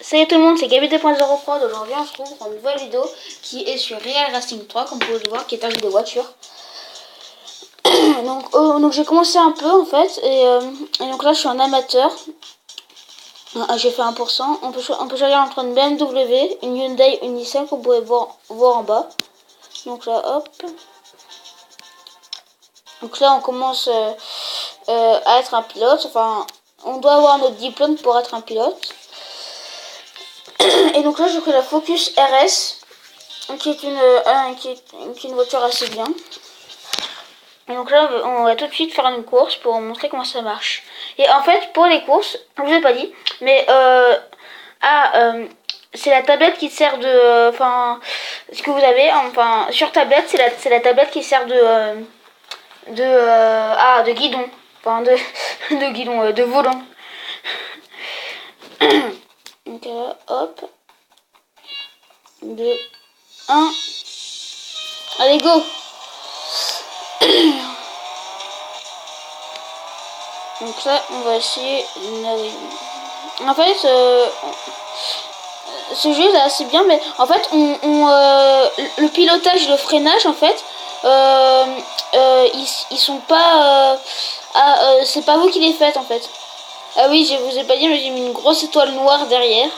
Salut tout le monde, c'est Gabi 2.0 Prod. Aujourd'hui on se retrouve pour une nouvelle vidéo qui est sur Real Racing 3, comme vous pouvez le voir, qui est un jeu de voiture. donc j'ai commencé un peu en fait, et donc là je suis un amateur. J'ai fait 1%. On peut choisir entre une BMW, une Hyundai, une Nissan, que vous pouvez voir en bas. Donc là hop. Donc là on commence à être un pilote, enfin on doit avoir notre diplôme pour être un pilote. Et donc là j'ai pris la Focus RS, qui est une voiture assez bien. Et donc là on va tout de suite faire une course pour vous montrer comment ça marche. Et en fait pour les courses, je vous ai pas dit, mais c'est la tablette qui sert de, ce que vous avez, enfin sur tablette c'est la tablette qui sert de guidon, de guidon, de volant. Donc là, hop, 2, 1, allez go. Donc là on va essayer en fait ce jeu est assez bien, mais en fait le pilotage, le freinage en fait ils sont pas c'est pas vous qui les faites en fait. Ah oui, je vous ai pas dit, mais j'ai mis une grosse étoile noire derrière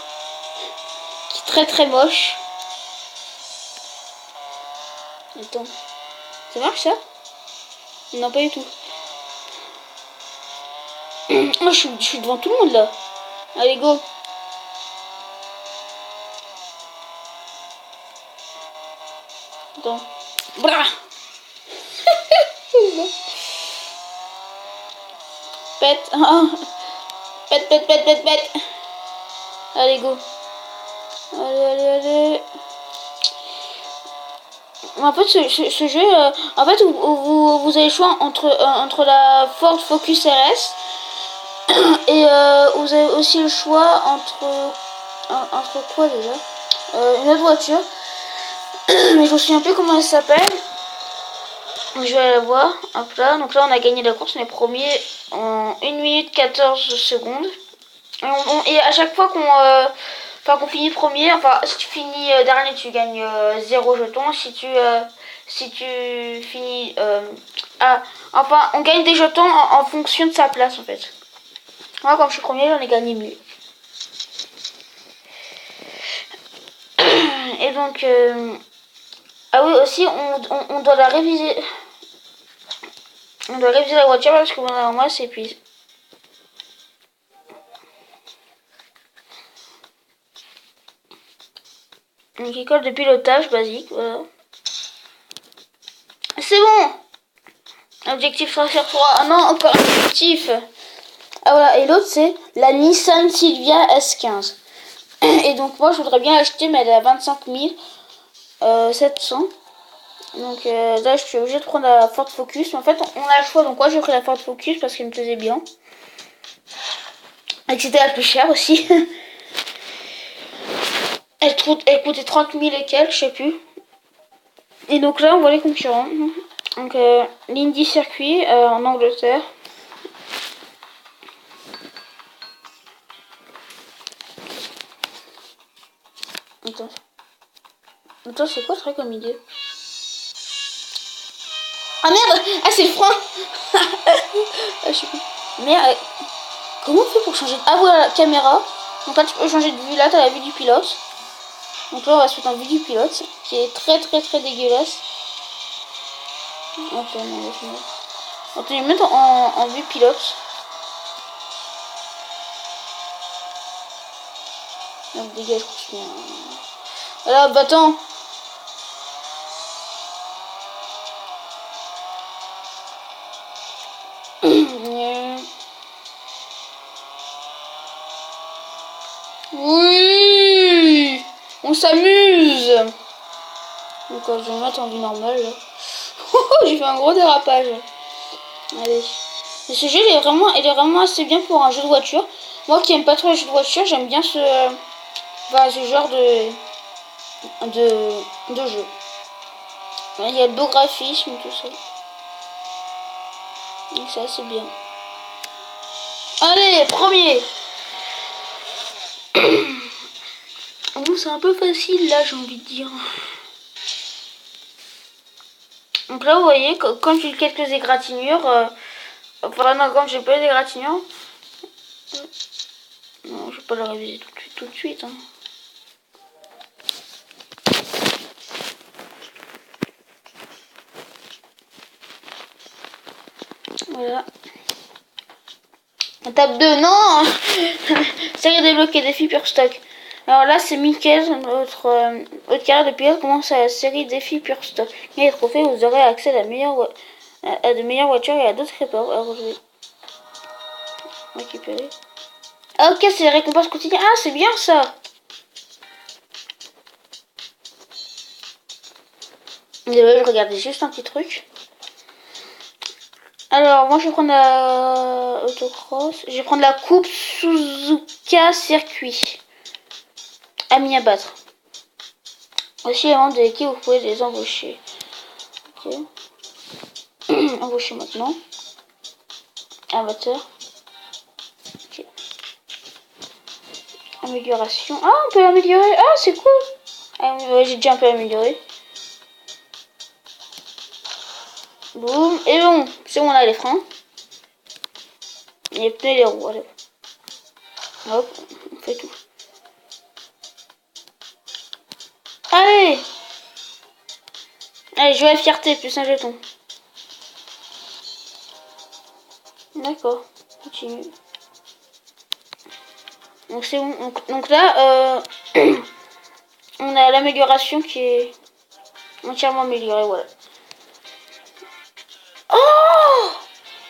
qui est très très moche. Attends, ça marche ça? Non, pas du tout. Oh, je suis devant tout le monde là. Allez go. Attends. Blah. Pète. Pète, pète, pète, pète, pète. Allez go. Allez, allez, allez. En fait, ce jeu, en fait, vous avez le choix entre la Ford Focus RS et vous avez aussi le choix entre quoi déjà, une autre voiture, mais je me souviens plus comment elle s'appelle. Je vais aller la voir. Hop là. Donc là, on a gagné la course, on est premier en 1 minute 14 secondes. Et à chaque fois qu'on finit premier, enfin si tu finis dernier, tu gagnes 0 jeton. Si tu finis enfin on gagne des jetons en fonction de sa place en fait. Moi quand je suis premier, j'en ai gagné 1000. Et donc ah oui, aussi on doit la réviser. On doit réviser la voiture parce que moi c'est épuisé. Donc école de pilotage basique, voilà. C'est bon. Objectif 3 sur 3. Ah non, encore un objectif. Ah voilà, et l'autre c'est la Nissan Silvia S15. Et donc moi je voudrais bien l'acheter, mais elle est à 25 700. Donc là je suis obligée de prendre la Ford Focus. Mais en fait on a le choix, donc moi j'ai pris la Ford Focus parce qu'elle me plaisait bien. Et que c'était la plus chère aussi. Elle coûtait 30 000 et quelques, je sais plus. Et donc là on voit les concurrents. Donc l'Indy Circuit en Angleterre. Attends, c'est quoi ça comme idée? Ah merde! Ah c'est le frein! Ah, je sais plus. Merde! Comment on fait pour changer de... Ah voilà, la caméra. Donc là tu peux changer de vue, là t'as la vue du pilote. Donc là on va se mettre en vue du pilote, qui est très très très dégueulasse. Attends, non, laisse-moi. On va le mettre en vue pilote. Non, dégage, continue. Voilà, bah attends. Oui, on s'amuse. Donc je vais me mettre en vue normale là. J'ai fait un gros dérapage. Allez. Mais ce jeu il est vraiment assez bien pour un jeu de voiture. Moi qui aime pas trop les jeux de voiture, j'aime bien ce genre de jeu. Il y a le beau graphisme tout ça. Donc c'est assez bien. Allez, premier. bon, c'est un peu facile là, j'ai envie de dire. Donc là, vous voyez, quand j'ai quelques égratignures, enfin non, quand j'ai pas eu d'égratignures, non, je vais pas le réviser tout de suite. Hein. Voilà. Étape 2, non. Série débloquée, défi pure stock. Alors là, c'est Mickaël, notre carrière de pilote commence à la série défi pure stock. Et les trophées, vous aurez accès à, à de meilleures voitures et à d'autres réports. Alors je vais récupérer. Ah, ok, c'est les récompenses quotidiennes. Ah, c'est bien ça. Désolé, je regardais juste un petit truc. Alors, moi, je vais prendre la autocross. Je vais prendre la coupe Suzuka Circuit. Amis à battre. Aussi, les membres de l'équipe, vous pouvez les embaucher. Ok. Embaucher maintenant. Amateur. Ok. Amélioration. Ah, on peut l'améliorer. Ah, c'est cool. Ah, ouais, j'ai déjà un peu amélioré. Boum. Et bon, c'est bon, on a les freins. Les pneus et les roues. Allez. Hop, on fait tout. Allez. Allez, jouer à fierté, plus un jeton. D'accord, continue. Donc c'est bon. Donc là, on a l'amélioration qui est entièrement améliorée, voilà. Oh,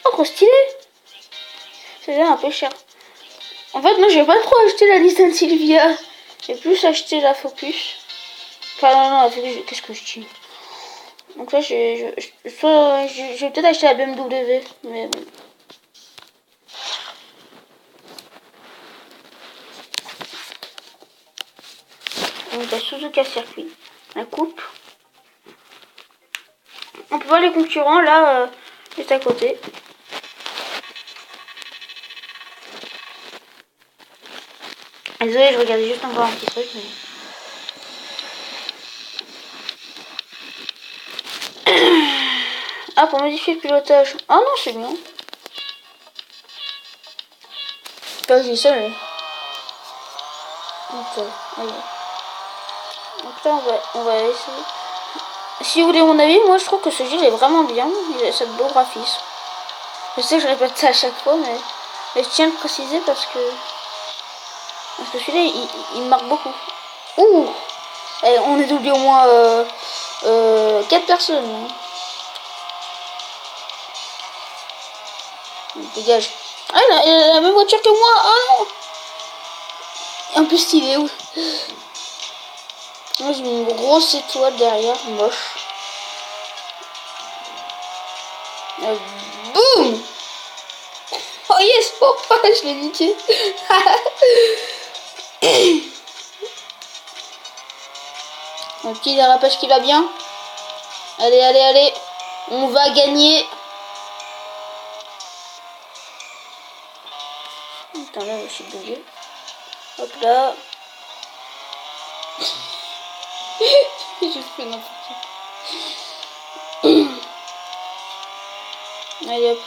oh, trop stylé. C'est un peu cher. En fait, non, je vais pas trop acheter la Nissan Silvia. J'ai plus acheté la Focus. Enfin, non, la Focus, qu'est-ce que je dis? Donc là, je vais peut-être acheter la BMW, mais bon. Donc la Suzuka Circuit, la coupe. On peut voir les concurrents là, juste à côté. Désolé, je regardais juste encore un petit truc. Mais... Ah, pour modifier le pilotage. Ah non, c'est bien. Pas je dis ça, mais... Donc, allez. Donc là, on va essayer. Si vous voulez mon avis, moi je trouve que ce jeu est vraiment bien. Il a ce beau graphisme. Je sais que je répète ça à chaque fois, mais je tiens à le préciser parce que celui-là, il marque beaucoup. Ouh, et on est oublié au moins 4 personnes. Hein. Dégage. Ah, il a la même voiture que moi. Ah non. Un peu stylé. Moi, j'ai mis une grosse étoile derrière, moche. Boum. Oh yes. Oh, je l'ai niqué. Un petit dérapage qui va bien. Allez, allez, allez. On va gagner. Attends, là, je suis bugué. Hop là. J'ai fait n'importe quoi. Allez hop.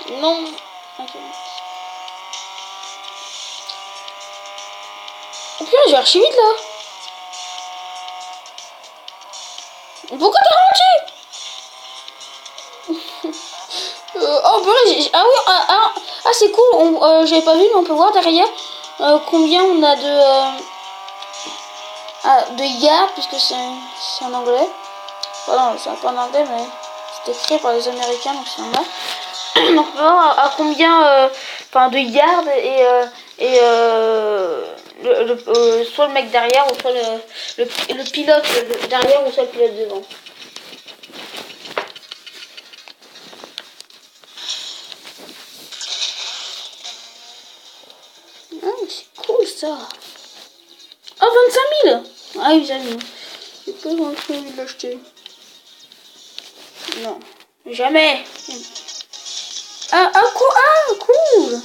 Non. Okay. Oh putain, j'ai archi vite là. Pourquoi t'as ralenti? Oh purée, ah oui, ah c'est cool, j'avais pas vu, mais on peut voir derrière combien on a de yards, puisque c'est en anglais. Enfin, non, c'est un peu en anglais, mais c'est écrit par les Américains, donc c'est normal. Donc on peut voir à combien de yards soit le mec derrière, ou soit le pilote derrière, ou soit le pilote devant. C'est cool ça. Oh, 25 000. Ah oui, j'avoue. J'ai pas vraiment envie de l'acheter. Non. Jamais. Ah, cool. Ah, cool.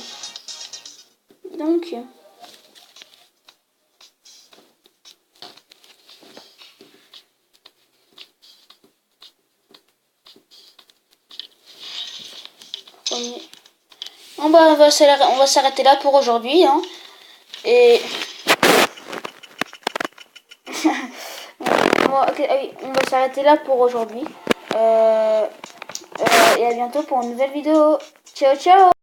Donc. Bon bah on va s'arrêter là pour aujourd'hui. Hein. Et... bon, okay, ah oui, on va s'arrêter là pour aujourd'hui. Et à bientôt pour une nouvelle vidéo. Ciao ciao.